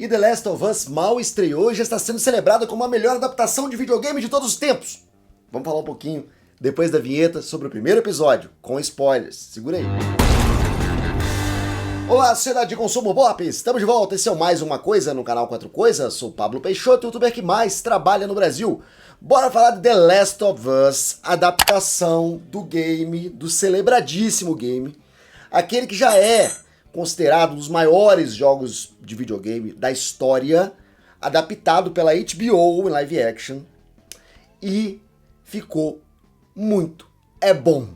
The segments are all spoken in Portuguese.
E The Last of Us mal estreou e já está sendo celebrada como a melhor adaptação de videogame de todos os tempos. Vamos falar um pouquinho, depois da vinheta, sobre o primeiro episódio, com spoilers. Segura aí. Olá, sociedade de consumo Bop! Estamos de volta, esse é o Mais Uma Coisa no canal 4 Coisas. Sou o Pablo Peixoto, youtuber que mais trabalha no Brasil. Bora falar de The Last of Us, adaptação do game, do celebradíssimo game, aquele que já é considerado um dos maiores jogos de videogame da história, adaptado pela HBO em live action, e ficou bom.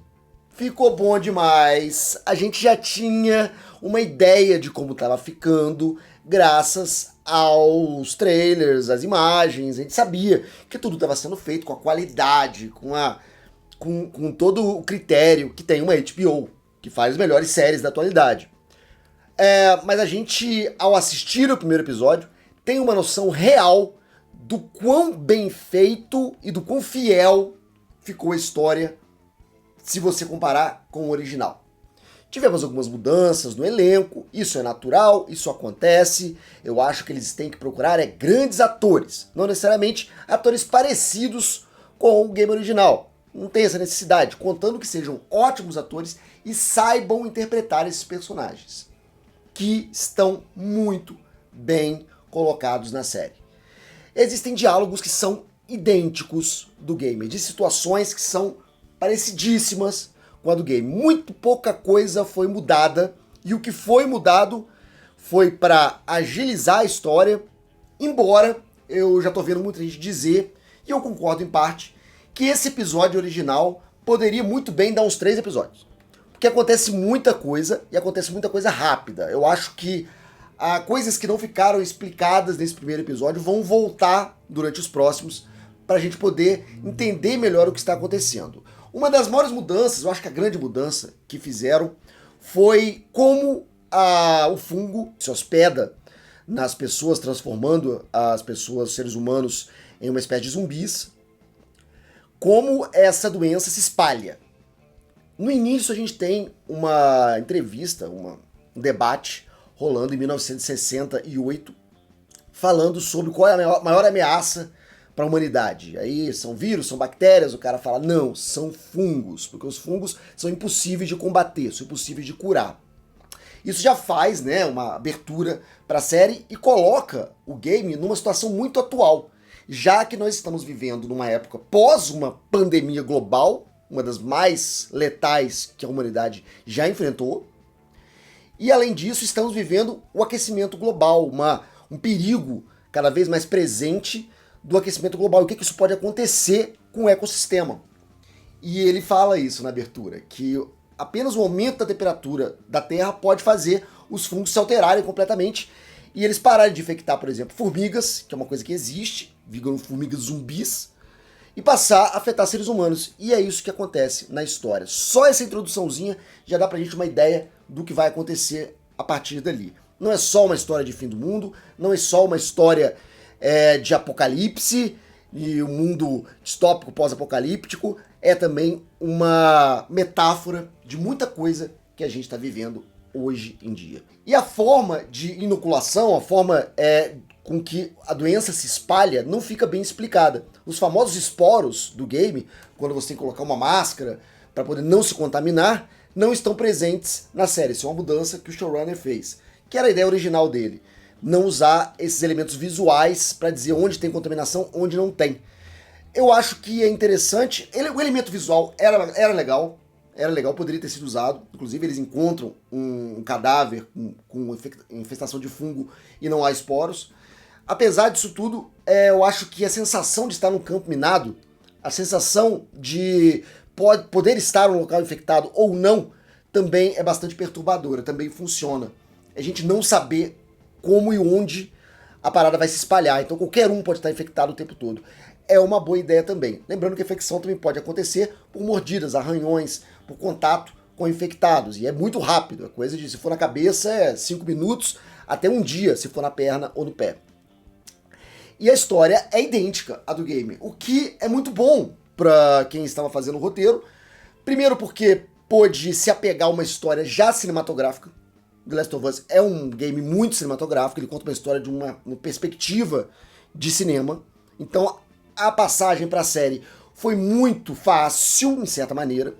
Ficou bom demais. A gente já tinha uma ideia de como estava ficando, graças aos trailers, às imagens. A gente sabia que tudo estava sendo feito com a qualidade, com todo o critério que tem uma HBO, que faz as melhores séries da atualidade. Mas a gente, ao assistir o primeiro episódio, tem uma noção real do quão bem feito e do quão fiel ficou a história se você comparar com o original. Tivemos algumas mudanças no elenco, isso é natural, isso acontece. Eu acho que eles têm que procurar grandes atores, não necessariamente atores parecidos com o game original. Não tem essa necessidade, contando que sejam ótimos atores e saibam interpretar esses personagens, que estão muito bem colocados na série. Existem diálogos que são idênticos do game, de situações que são parecidíssimas com a do game. Muito pouca coisa foi mudada, e o que foi mudado foi para agilizar a história, embora eu já tô vendo muita gente dizer, e eu concordo em parte, que esse episódio original poderia muito bem dar uns 3 episódios. Porque acontece muita coisa, e acontece muita coisa rápida. Eu acho que coisas que não ficaram explicadas nesse primeiro episódio vão voltar durante os próximos, para a gente poder entender melhor o que está acontecendo. Uma das maiores mudanças, eu acho que a grande mudança que fizeram, foi como o fungo se hospeda nas pessoas, transformando as pessoas, os seres humanos, em uma espécie de zumbis. Como essa doença se espalha. No início a gente tem uma entrevista, um debate rolando em 1968, falando sobre qual é a maior ameaça para a humanidade. Aí são vírus, são bactérias, o cara fala, não, são fungos, porque os fungos são impossíveis de combater, são impossíveis de curar. Isso já faz, né, uma abertura para a série e coloca o game numa situação muito atual, já que nós estamos vivendo numa época pós uma pandemia global, uma das mais letais que a humanidade já enfrentou, e além disso estamos vivendo o aquecimento global, um perigo cada vez mais presente do aquecimento global. O que isso pode acontecer com o ecossistema? E ele fala isso na abertura, que apenas o aumento da temperatura da Terra pode fazer os fungos se alterarem completamente e eles pararem de infectar, por exemplo, formigas, que é uma coisa que existe, vigam formigas zumbis, e passar a afetar seres humanos. E é isso que acontece na história. Só essa introduçãozinha já dá pra gente uma ideia do que vai acontecer a partir dali. Não é só uma história de fim do mundo, não é só uma história de apocalipse e um mundo distópico pós-apocalíptico, é também uma metáfora de muita coisa que a gente está vivendo hoje em dia. E a forma de inoculação, a forma com que a doença se espalha, não fica bem explicada. Os famosos esporos do game, quando você tem que colocar uma máscara para poder não se contaminar, não estão presentes na série. Isso é uma mudança que o showrunner fez, que era a ideia original dele. Não usar esses elementos visuais para dizer onde tem contaminação, onde não tem. Eu acho que é interessante. O elemento visual era legal, poderia ter sido usado. Inclusive eles encontram um cadáver com infestação de fungo e não há esporos. Apesar disso tudo, eu acho que a sensação de estar num campo minado, a sensação de poder estar num local infectado ou não, também é bastante perturbadora, também funciona. A gente não saber como e onde a parada vai se espalhar. Então qualquer um pode estar infectado o tempo todo. É uma boa ideia também. Lembrando que a infecção também pode acontecer por mordidas, arranhões, por contato com infectados. E é muito rápido. É coisa de, se for na cabeça, 5 minutos, até um dia, se for na perna ou no pé. E a história é idêntica à do game. O que é muito bom para quem estava fazendo o roteiro. Primeiro porque pôde se apegar a uma história já cinematográfica. The Last of Us é um game muito cinematográfico, ele conta uma história de uma perspectiva de cinema. Então a passagem para a série foi muito fácil, em certa maneira.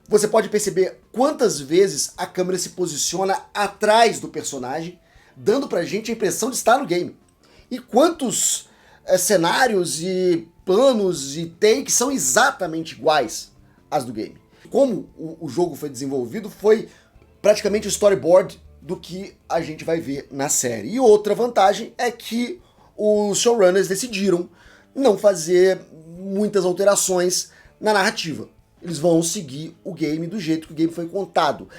Você pode perceber quantas vezes a câmera se posiciona atrás do personagem, dando pra gente a impressão de estar no game. E quantos cenários e planos e takes são exatamente iguais às do game. Como o jogo foi desenvolvido, foi praticamente o storyboard do que a gente vai ver na série. E outra vantagem é que os showrunners decidiram não fazer muitas alterações na narrativa. Eles vão seguir o game do jeito que o game foi contado.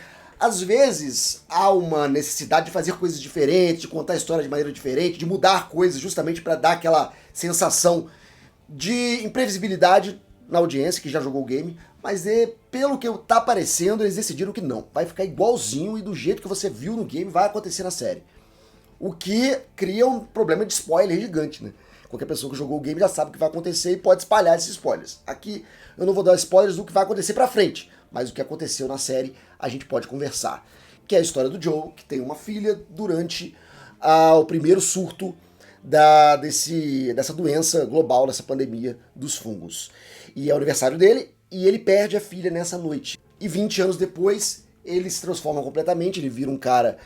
Às vezes há uma necessidade de fazer coisas diferentes, de contar a história de maneira diferente, de mudar coisas justamente para dar aquela sensação de imprevisibilidade na audiência que já jogou o game, mas pelo que tá parecendo, eles decidiram que não. Vai ficar igualzinho e do jeito que você viu no game vai acontecer na série. O que cria um problema de spoiler gigante, né? Qualquer pessoa que jogou o game já sabe o que vai acontecer e pode espalhar esses spoilers. Aqui eu não vou dar spoilers do que vai acontecer pra frente, mas o que aconteceu na série a gente pode conversar. Que é a história do Joe, que tem uma filha durante o primeiro surto dessa doença global, dessa pandemia dos fungos. E é o aniversário dele e ele perde a filha nessa noite. E 20 anos depois ele se transforma completamente, ele vira um cara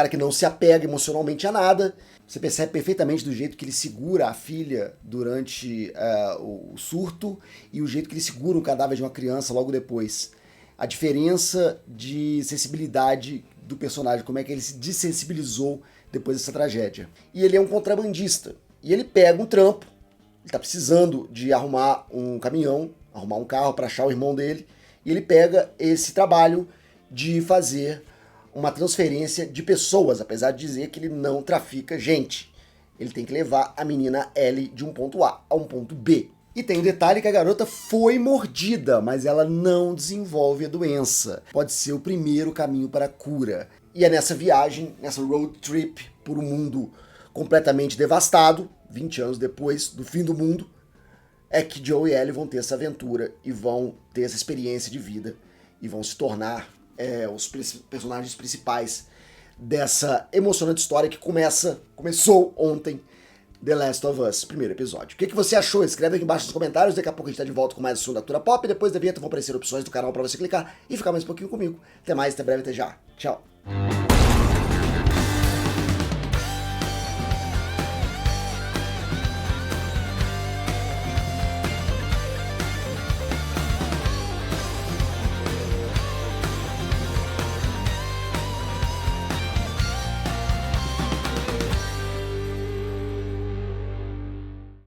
que não se apega emocionalmente a nada. Você percebe perfeitamente do jeito que ele segura a filha durante o surto e o jeito que ele segura o cadáver de uma criança logo depois. A diferença de sensibilidade do personagem, como é que ele se desensibilizou depois dessa tragédia. E ele é um contrabandista. E ele pega um trampo, ele tá precisando de arrumar um caminhão, arrumar um carro para achar o irmão dele, e ele pega esse trabalho de fazer uma transferência de pessoas, apesar de dizer que ele não trafica gente. Ele tem que levar a menina Ellie de um ponto A a um ponto B. E tem o detalhe que a garota foi mordida, mas ela não desenvolve a doença. Pode ser o primeiro caminho para a cura. E é nessa viagem, nessa road trip por um mundo completamente devastado, 20 anos depois do fim do mundo, é que Joe e Ellie vão ter essa aventura e vão ter essa experiência de vida e vão se tornar os personagens principais dessa emocionante história que começou ontem, The Last of Us, primeiro episódio. O que você achou? Escreve aqui embaixo nos comentários, daqui a pouco a gente tá de volta com mais assunto da cultura pop, e depois da vinheta vão aparecer opções do canal para você clicar e ficar mais um pouquinho comigo. Até mais, até breve, até já. Tchau.